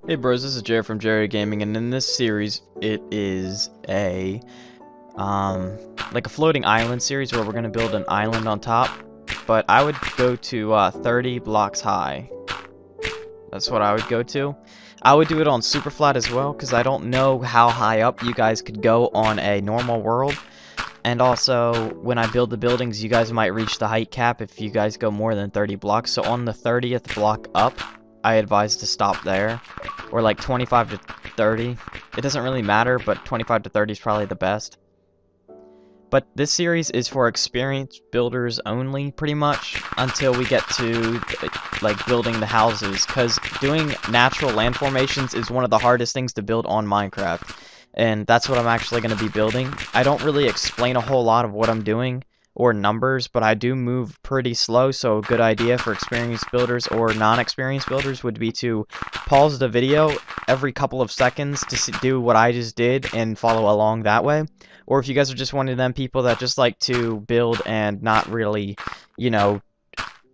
Hey bros, this is Jared from Jarid Gaming, and in this series, it is a like a floating island series where we're gonna build an island on top. But I would go to 30 blocks high. That's what I would go to. I would do it on super flat as well, because I don't know how high up you guys could go on a normal world. And also, when I build the buildings, you guys might reach the height cap if you guys go more than 30 blocks. So on the 30th block up, I advise to stop there. Or like 25 to 30. It doesn't really matter, but 25 to 30 is probably the best. But this series is for experienced builders only, pretty much, until we get to like building the houses. Because doing natural land formations is one of the hardest things to build on Minecraft. And that's what I'm actually going to be building. I don't really explain a whole lot of what I'm doing or numbers, but I do move pretty slow, so a good idea for experienced builders or non-experienced builders would be to pause the video every couple of seconds to do what I just did and follow along that way. Or if you guys are just one of them people that just like to build and not really, you know,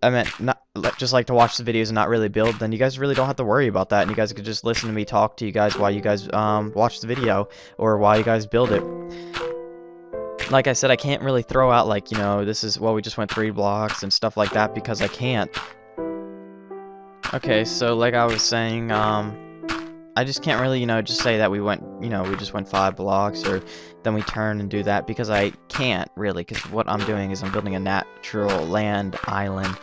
not just like to watch the videos and not really build, then you guys really don't have to worry about that, and you guys could just listen to me talk to you guys while you guys watch the video or while you guys build it. Like I said, I can't really throw out like, you know, this is, well, we just went 3 blocks and stuff like that because I can't. Okay, so like I was saying, I just can't really, you know, just say that we went, you know, we just went 5 blocks or then we turn and do that because I can't really, because what I'm doing is I'm building a natural land island.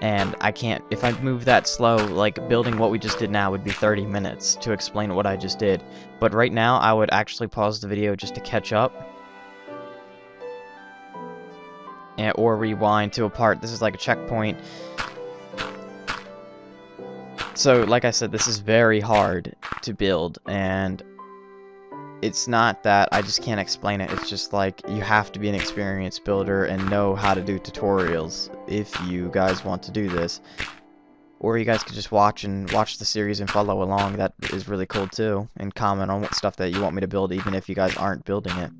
And I can't, if I move that slow, like building what we just did now would be 30 minutes to explain what I just did. But right now, I would actually pause the video just to catch up. Or rewind to a part. This is like a checkpoint. So, like I said, this is very hard to build, and it's not that I just can't explain it. It's just like you have to be an experienced builder and know how to do tutorials if you guys want to do this. Or you guys could just watch the series and follow along. That is really cool too, and comment on what stuff that you want me to build even if you guys aren't building it.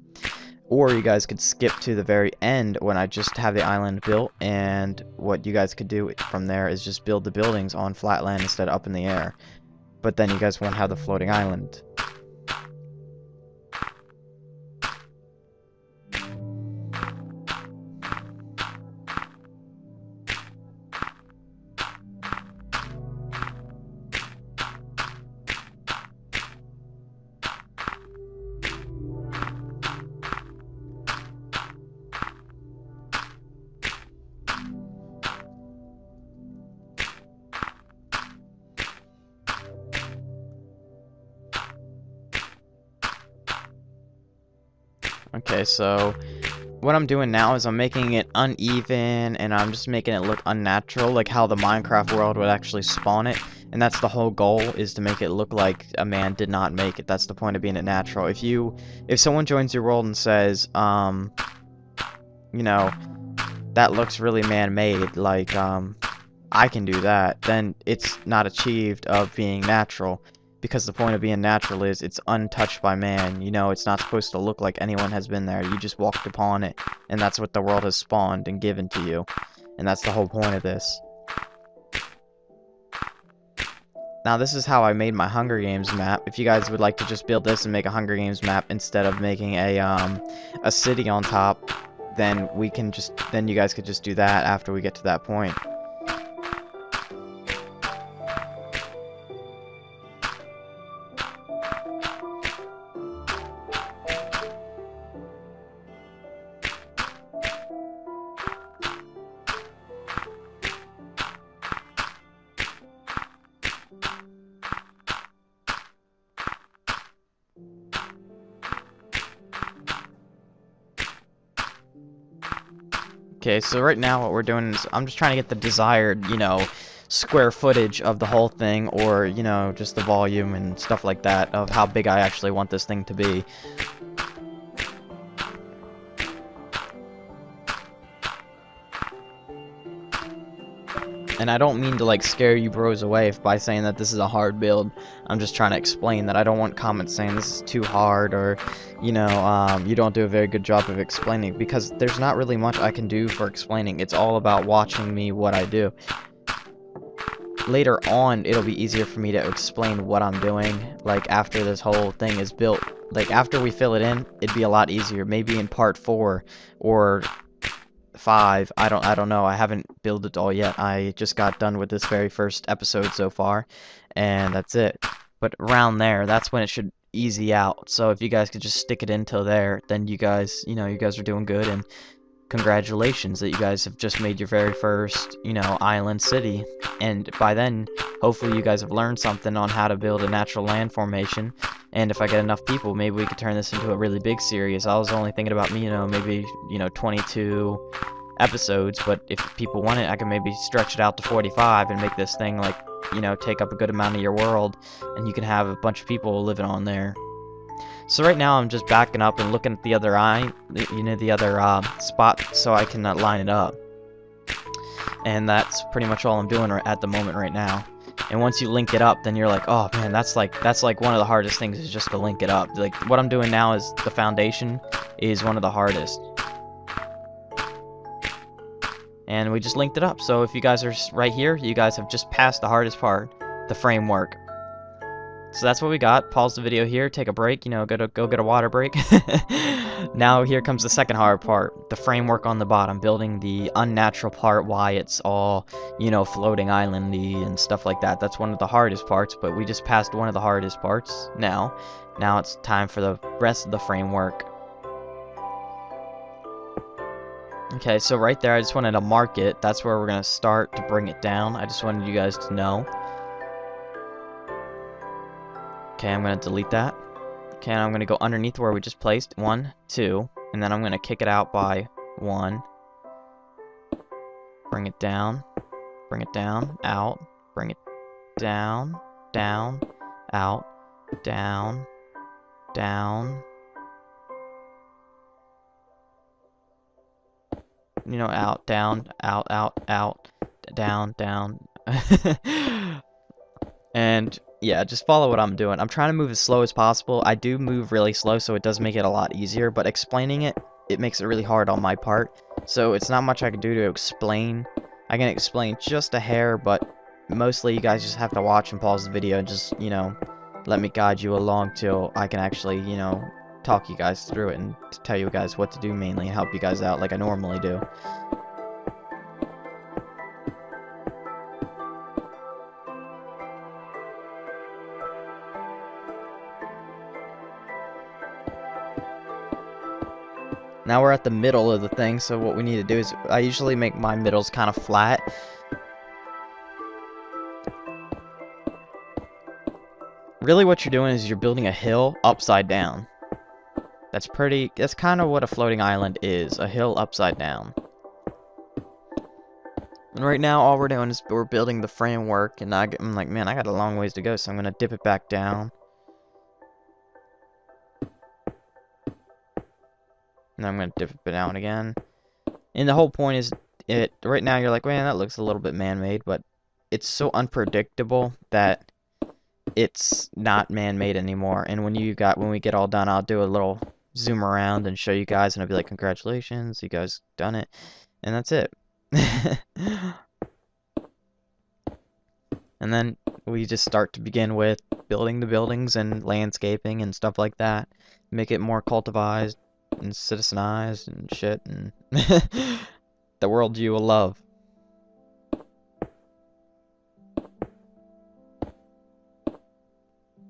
Or you guys could skip to the very end when I just have the island built, and what you guys could do from there is just build the buildings on flat land instead of up in the air. But then you guys won't have the floating island. Okay, so what I'm doing now is I'm making it uneven, and I'm just making it look unnatural, like how the Minecraft world would actually spawn it. And that's the whole goal, is to make it look like a man did not make it. That's the point of being it natural. If someone joins your world and says, you know, that looks really man-made, like, I can do that, then it's not achieved of being natural. Because the point of being natural is it's untouched by man. You know, it's not supposed to look like anyone has been there. You just walked upon it, and that's what the world has spawned and given to you. And that's the whole point of this. Now, this is how I made my Hunger Games map. If you guys would like to just build this and make a Hunger Games map instead of making a city on top, then you guys could just do that after we get to that point. Okay, so right now what we're doing is I'm just trying to get the desired, you know, square footage of the whole thing, or, you know, just the volume and stuff like that of how big I actually want this thing to be. And I don't mean to like scare you bros away by saying that this is a hard build. I'm just trying to explain that I don't want comments saying this is too hard, or, you know, you don't do a very good job of explaining, because there's not really much I can do for explaining. It's all about watching me what I do. later on it'll be easier for me to explain what I'm doing, like after this whole thing is built. Like after we fill it in, it'd be a lot easier. Maybe in part 4 or 5. I don't know. I haven't built it all yet. I just got done with this very first episode so far, and that's it. But around there, that's when it should easy out. So if you guys could just stick it in till there, then you guys, you guys are doing good, and congratulations that you guys have just made your very first, island city. And by then, hopefully you guys have learned something on how to build a natural land formation. And if I get enough people, maybe we could turn this into a really big series. I was only thinking about me, maybe, 22 episodes, but if people want it, I can maybe stretch it out to 45 and make this thing, like, take up a good amount of your world, and you can have a bunch of people living on there. So right now I'm just backing up and looking at the other the other spot so I can line it up. And that's pretty much all I'm doing at the moment right now. And once you link it up, then you're like, oh man, that's like one of the hardest things, is just to link it up. Like what I'm doing now is the foundation is one of the hardest. And we just linked it up. So if you guys are right here, you guys have just passed the hardest part, the framework. So that's what we got. Pause the video here, take a break, go get a water break. Now here comes the second hard part, the framework on the bottom, building the unnatural part, why it's all, floating islandy and stuff like that. That's one of the hardest parts, but we just passed one of the hardest parts now. Now it's time for the rest of the framework. Okay, so right there, I just wanted to mark it. That's where we're going to start to bring it down. I just wanted you guys to know. Okay, I'm going to delete that. Okay, and I'm going to go underneath where we just placed 1, 2, and then I'm going to kick it out by 1. Bring it down, out, bring it down, down, out, down, down. Out, down, out, down, down. And yeah, just follow what I'm doing. I'm trying to move as slow as possible. I do move really slow, so it does make it a lot easier, but explaining it makes it really hard on my part. So it's not much I can do to explain. I can explain just a hair, but mostly you guys just have to watch and pause the video and just, let me guide you along till I can actually, talk you guys through it and tell you guys what to do mainly and help you guys out like I normally do. Now we're at the middle of the thing, so what we need to do is, I usually make my middles kind of flat. Really what you're doing is you're building a hill upside down. That's kind of what a floating island is, a hill upside down. And right now all we're doing is we're building the framework, and I'm like, man, I got a long ways to go, so I'm going to dip it back down. And I'm going to dip it down again. And the whole point is, right now you're like, man, that looks a little bit man-made, but it's so unpredictable that it's not man-made anymore. And when we get all done, I'll do a little zoom around and show you guys, and I'll be like, congratulations, you guys done it. And that's it. And then we just start to begin with building the buildings and landscaping and stuff like that. Make it more cultivized and citizenized and shit, and the world you will love.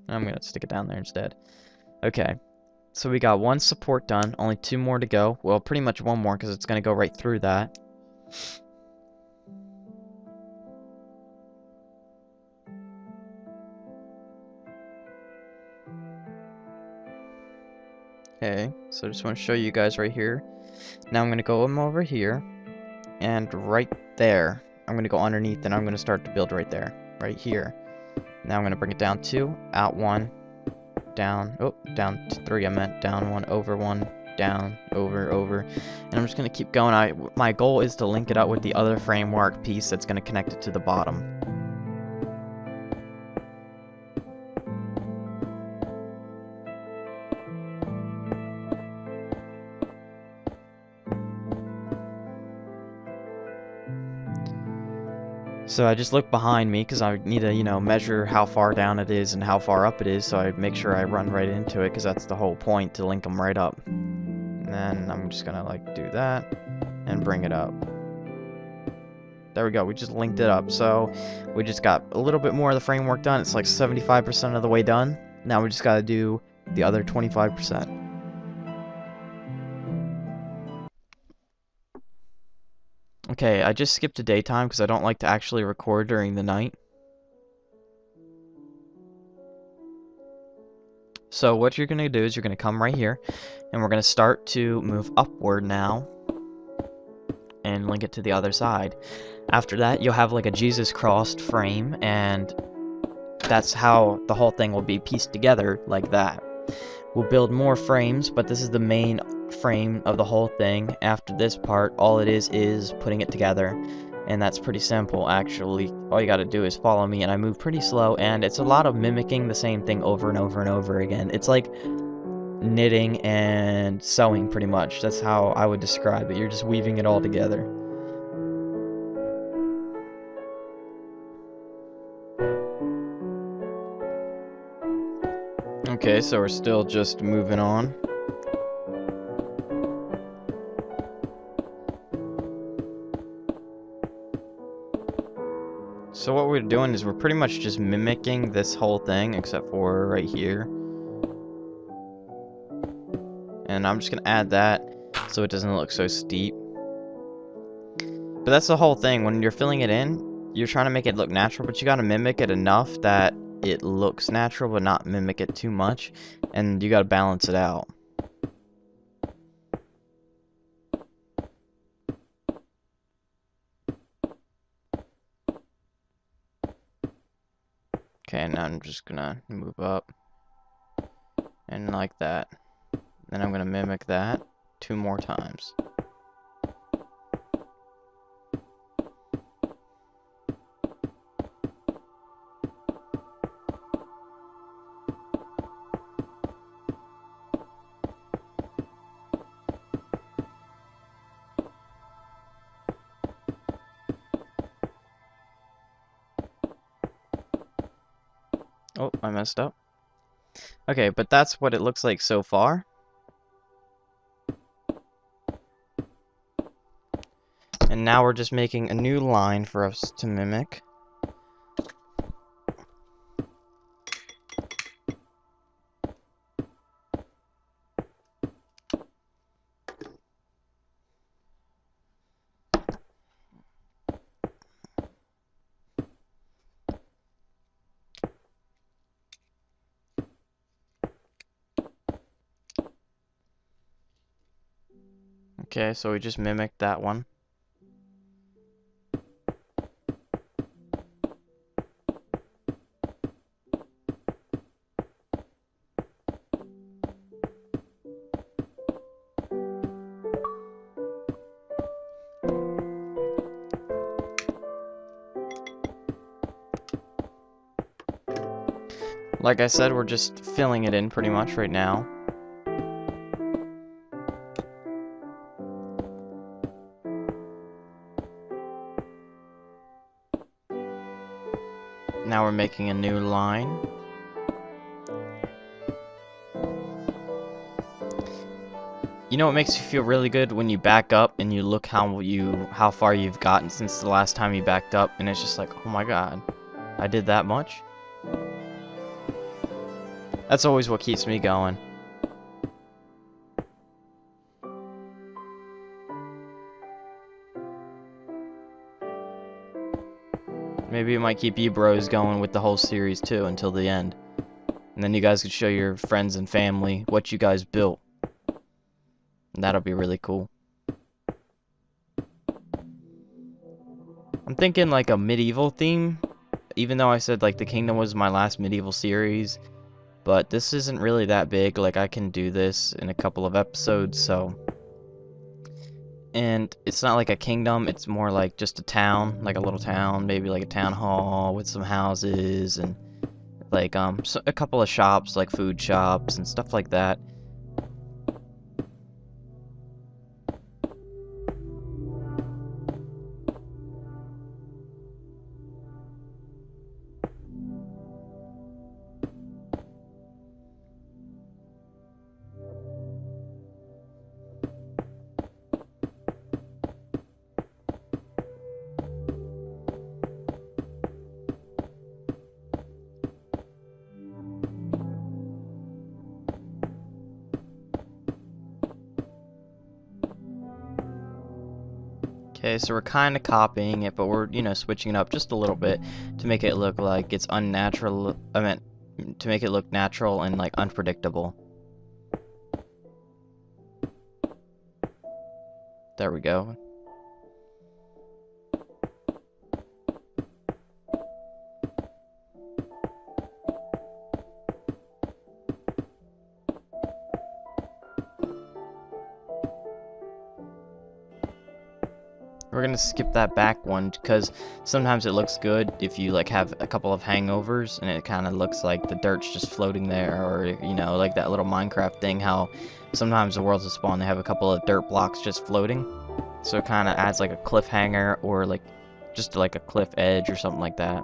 I'm gonna stick it down there instead. Okay, so we got 1 support done, only 2 more to go. Well, pretty much 1 more, because it's gonna go right through that. Okay, so I just want to show you guys right here. Now I'm going to go over here, and right there, I'm going to go underneath, and I'm going to start to build right there, right here. Now I'm going to bring it down 2, out 1, down, down 3 I meant, down 1, over 1, down, over, and I'm just going to keep going. My goal is to link it up with the other framework piece that's going to connect it to the bottom. So I just look behind me because I need to, you know, measure how far down it is and how far up it is, so I make sure I run right into it because that's the whole point, to link them right up. And then I'm just gonna like do that and bring it up. There we go, we just linked it up. So we just got a little bit more of the framework done. It's like 75% of the way done. Now we just gotta do the other 25%. Okay, I just skipped to daytime because I don't like to actually record during the night. So what you're going to do is you're going to come right here, and we're going to start to move upward now, and link it to the other side. After that, you'll have like a Jesus crossed frame, and that's how the whole thing will be pieced together, like that. We'll build more frames, but this is the main frame of the whole thing. After this part, all it is putting it together. And that's pretty simple, actually. All you gotta do is follow me, and I move pretty slow, and it's a lot of mimicking the same thing over and over and over again. It's like knitting and sewing, pretty much. That's how I would describe it. You're just weaving it all together. Okay, so we're still just moving on. So what we're doing is we're pretty much just mimicking this whole thing, except for right here. And I'm just gonna add that so it doesn't look so steep. But that's the whole thing. When you're filling it in, you're trying to make it look natural, but you gotta mimic it enough that it looks natural, but not mimic it too much. And you gotta balance it out. Okay, now I'm just gonna move up. And like that. Then I'm gonna mimic that 2 more times. Oh, I messed up. Okay, but that's what it looks like so far. And now we're just making a new line for us to mimic. Okay, so we just mimicked that one. Like I said, we're just filling it in pretty much right now. Now we're making a new line. You know what makes you feel really good? When you back up and you look how far you've gotten since the last time you backed up, and it's just like, oh my god, I did that much? That's always what keeps me going. Maybe it might keep you bros going with the whole series too until the end. And then you guys could show your friends and family what you guys built. And that'll be really cool. I'm thinking like a medieval theme, even though I said like the Kingdom was my last medieval series. But this isn't really that big, like I can do this in a couple of episodes, so. And it's not like a kingdom, it's more like just a town, like a little town, maybe like a town hall with some houses and like so a couple of shops, like food shops and stuff like that. Okay, so we're kind of copying it, but we're, switching it up just a little bit to make it look like it's unnatural. I meant to make it look natural and like unpredictable. There we go. We're gonna skip that back one because sometimes it looks good if you like have a couple of hangovers and it kind of looks like the dirt's just floating there, or like that little Minecraft thing, how sometimes the worlds of spawn they have a couple of dirt blocks just floating, so it kind of adds like a cliffhanger or like just like a cliff edge or something like that.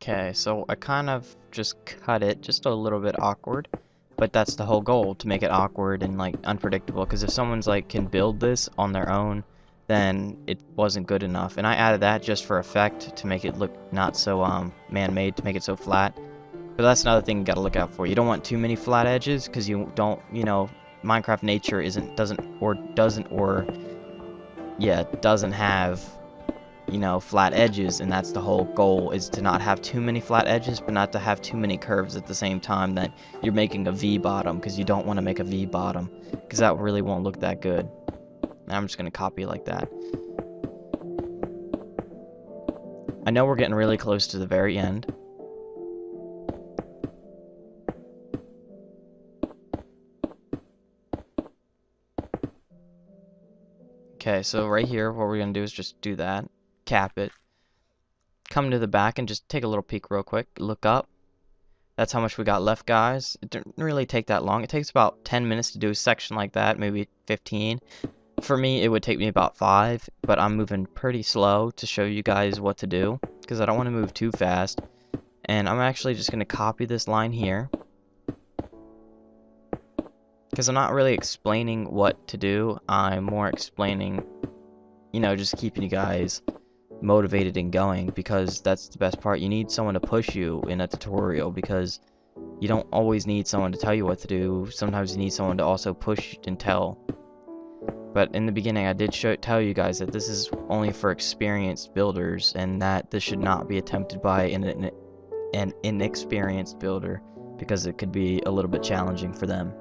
Okay, so I kind of just cut it just a little bit awkward, but that's the whole goal, to make it awkward and like unpredictable, because if someone's like can build this on their own, then it wasn't good enough. And I added that just for effect to make it look not so man-made, to make it so flat. But that's another thing you gotta look out for. You don't want too many flat edges, because you don't, Minecraft nature doesn't have flat edges, and that's the whole goal, is to not have too many flat edges, but not to have too many curves at the same time that you're making a V bottom, because you don't want to make a V bottom, because that really won't look that good. And I'm just going to copy it like that. I know we're getting really close to the very end. Okay, so right here, what we're going to do is just do that. Cap it, come to the back and just take a little peek real quick, look up. That's how much we got left, guys. It didn't really take that long. It takes about 10 minutes to do a section like that, maybe 15. For me, it would take me about 5, but I'm moving pretty slow to show you guys what to do, because I don't want to move too fast. And I'm actually just going to copy this line here, because I'm not really explaining what to do. I'm more explaining, just keeping you guys motivated and going, because that's the best part. You need someone to push you in a tutorial, because you don't always need someone to tell you what to do. Sometimes you need someone to also push and tell. But in the beginning I did tell you guys that this is only for experienced builders, and that this should not be attempted by an inexperienced builder, because it could be a little bit challenging for them.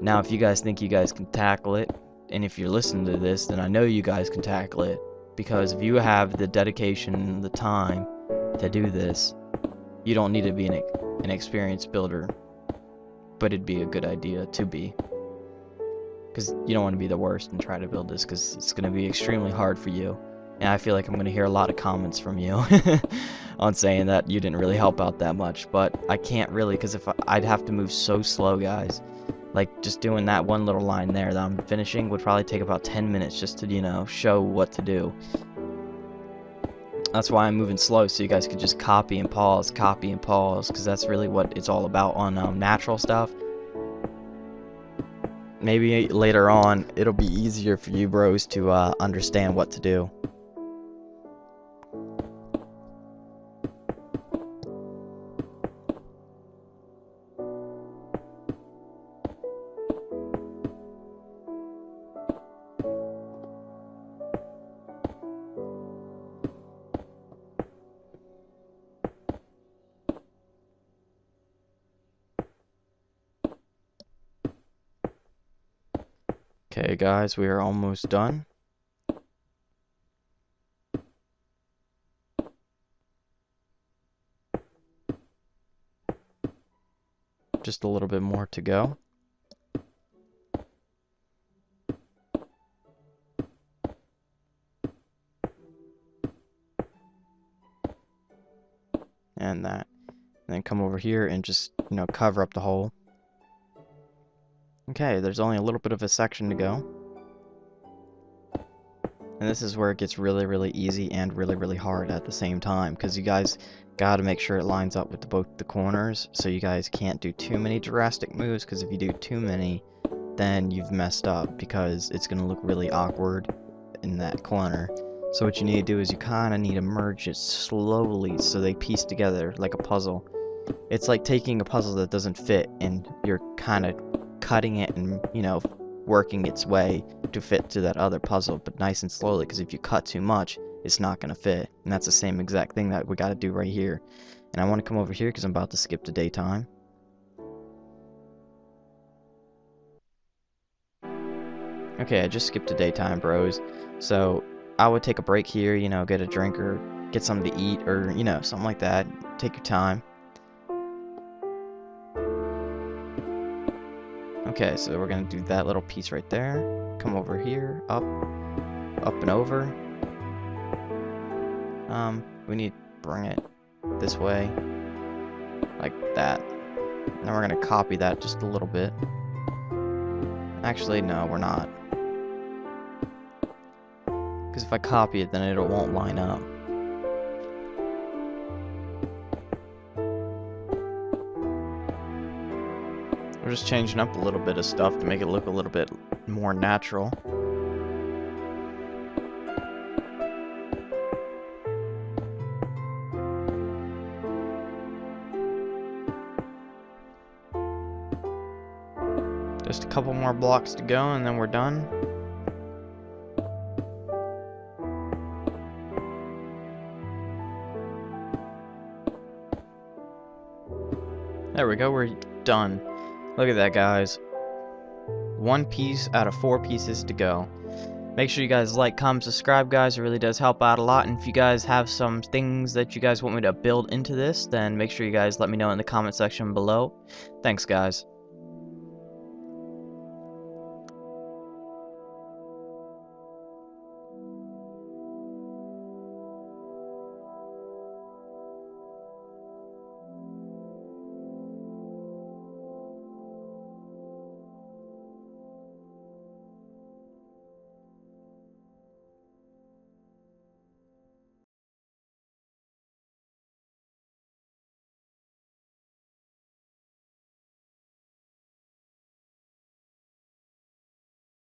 Now if you guys think you guys can tackle it, and if you're listening to this, then I know you guys can tackle it. Because if you have the dedication and the time to do this, you don't need to be an experienced builder, but it'd be a good idea to be. Because you don't want to be the worst and try to build this, because it's going to be extremely hard for you. And I feel like I'm going to hear a lot of comments from you on saying that you didn't really help out that much. But I can't really, because I'd have to move so slow, guys. Like, just doing that one little line there that I'm finishing would probably take about 10 minutes just to, show what to do. That's why I'm moving slow, so you guys could just copy and pause, because that's really what it's all about on natural stuff. Maybe later on, it'll be easier for you bros to understand what to do. Okay guys, we are almost done. Just a little bit more to go. And that. And then come over here and just, cover up the hole. Okay, there's only a little bit of a section to go. And this is where it gets really, really easy and really, really hard at the same time, because you guys gotta make sure it lines up with both the corners, so you guys can't do too many drastic moves, because if you do too many, then you've messed up, because it's gonna look really awkward in that corner. So what you need to do is you kinda need to merge it slowly so they piece together like a puzzle. It's like taking a puzzle that doesn't fit and you're kind of cutting it and, you know, working its way to fit to that other puzzle, but nice and slowly, because if you cut too much, it's not going to fit. And that's the same exact thing that we got to do right here. And I want to come over here because I'm about to skip to daytime. Okay, I just skipped to daytime, bros. So I would take a break here, you know, get a drink or get something to eat or, you know, something like that. Take your time. Okay, so we're gonna do that little piece right there. Come over here, up and over. We need to bring it this way, like that. Now we're gonna copy that just a little bit. Actually, no, we're not. Because if I copy it, then it won't line up. We're just changing up a little bit of stuff to make it look a little bit more natural. Just a couple more blocks to go and then we're done. There we go, we're done. Look at that, guys. 1 piece out of 4 pieces to go. Make sure you guys like, comment, subscribe, guys. It really does help out a lot. And if you guys have some things that you guys want me to build into this, then make sure you guys let me know in the comment section below. Thanks, guys.